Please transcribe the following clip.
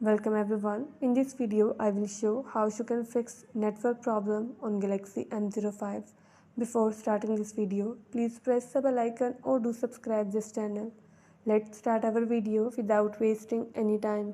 Welcome everyone. In this video, I will show how you can fix network problem on Galaxy M05. Before starting this video, please press the bell icon or do subscribe this channel. Let's start our video without wasting any time.